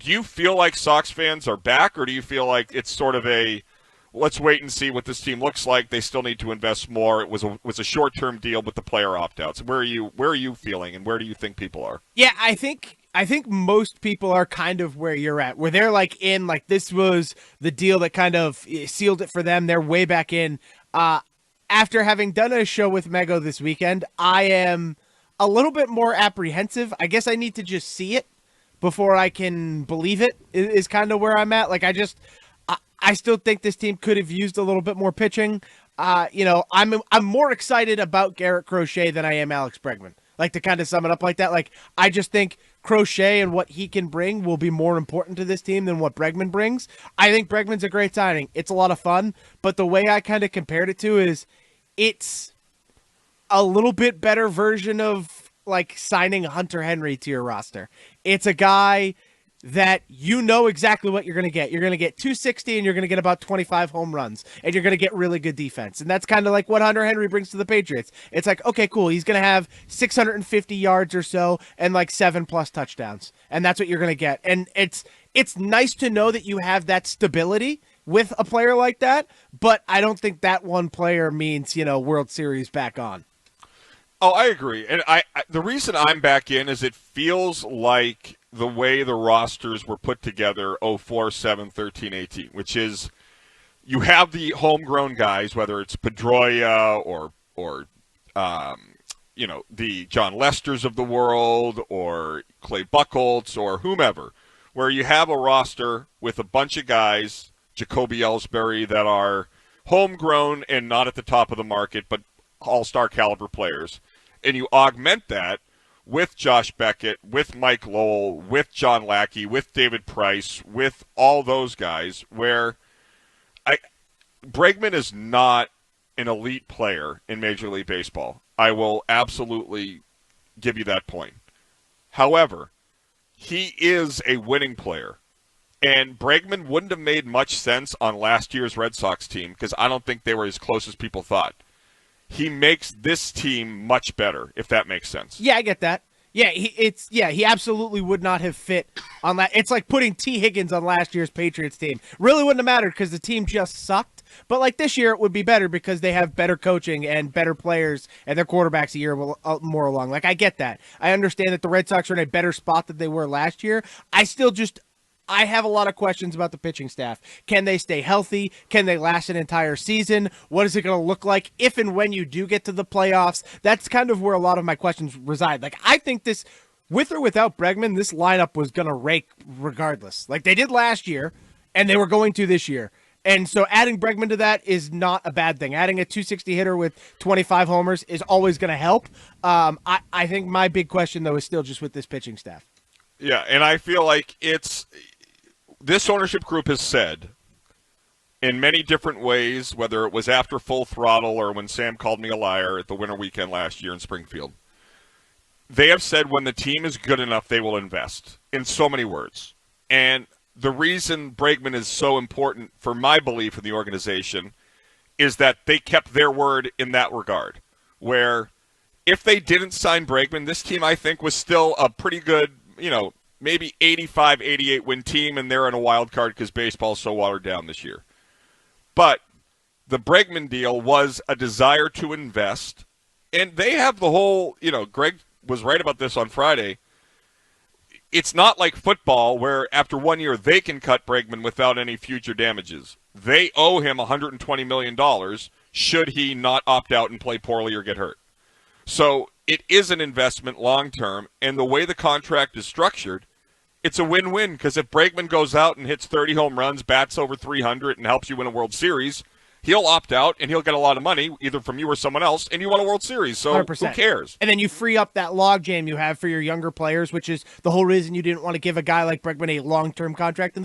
do you feel like Sox fans are back, or do you feel like it's sort of a let's wait and see what this team looks like? They still need to invest more. It was a short-term deal with the player opt-outs. Where are you feeling, and where do you think people are? Yeah, I think most people are kind of where you're at, where they're like in, like this was the deal that kind of sealed it for them. They're way back in. After having done a show with Mego this weekend, I am a little bit more apprehensive. I guess I need to just see it before I can believe it, is kind of where I'm at. Like, I still think this team could have used a little bit more pitching. I'm more excited about Garrett Crochet than I am Alex Bregman. Like, to kind of sum it up like that, like, I just think Crochet and what he can bring will be more important to this team than what Bregman brings. I think Bregman's a great signing. It's a lot of fun, but the way I kind of compared it to is it's a little bit better version of, like, signing Hunter Henry to your roster. It's a guy that you know exactly what you're going to get. You're going to get 260 and you're going to get about 25 home runs and you're going to get really good defense. And that's kind of like what Hunter Henry brings to the Patriots. It's like, okay, cool. He's going to have 650 yards or so and like 7+ touchdowns. And that's what you're going to get. And it's nice to know that you have that stability with a player like that, but I don't think that one player means, World Series back on. Oh, I agree. And I the reason I'm back in is it feels like the way the rosters were put together 04, 7, 13, 18, which is you have the homegrown guys, whether it's Pedroia or the John Lesters of the world or Clay Buchholz or whomever, where you have a roster with a bunch of guys, Jacoby Ellsbury, that are homegrown and not at the top of the market, but all-star caliber players. And you augment that with Josh Beckett, with Mike Lowell, with John Lackey, with David Price, with all those guys, where Bregman is not an elite player in Major League Baseball. I will absolutely give you that point. However, he is a winning player. And Bregman wouldn't have made much sense on last year's Red Sox team because I don't think they were as close as people thought. He makes this team much better, if that makes sense. Yeah, I get that. Yeah, he absolutely would not have fit on that. It's like putting T. Higgins on last year's Patriots team. Really wouldn't have mattered because the team just sucked. But like this year, it would be better because they have better coaching and better players and their quarterbacks a year more along. Like, I get that. I understand that the Red Sox are in a better spot than they were last year. I have a lot of questions about the pitching staff. Can they stay healthy? Can they last an entire season? What is it going to look like if and when you do get to the playoffs? That's kind of where a lot of my questions reside. Like, I think this, with or without Bregman, this lineup was going to rake regardless. Like they did last year, and they were going to this year. And so adding Bregman to that is not a bad thing. Adding a 260 hitter with 25 homers is always going to help. I think my big question, though, is still just with this pitching staff. Yeah, and I feel like this ownership group has said in many different ways, whether it was after Full Throttle or when Sam called me a liar at the winter weekend last year in Springfield, they have said when the team is good enough, they will invest, in so many words. And the reason Bregman is so important for my belief in the organization is that they kept their word in that regard, where if they didn't sign Bregman, this team, I think, was still a pretty good, maybe 85, 88 win team, and they're in a wild card because baseball's so watered down this year. But the Bregman deal was a desire to invest, and they have the whole, Greg was right about this on Friday. It's not like football where after 1 year they can cut Bregman without any future damages. They owe him $120 million should he not opt out and play poorly or get hurt. So it is an investment long-term, and the way the contract is structured, it's a win-win because if Bregman goes out and hits 30 home runs, bats over 300, and helps you win a World Series, he'll opt out, and he'll get a lot of money, either from you or someone else, and you won a World Series, so 100%. Who cares? And then you free up that logjam you have for your younger players, which is the whole reason you didn't want to give a guy like Bregman a long-term contract in the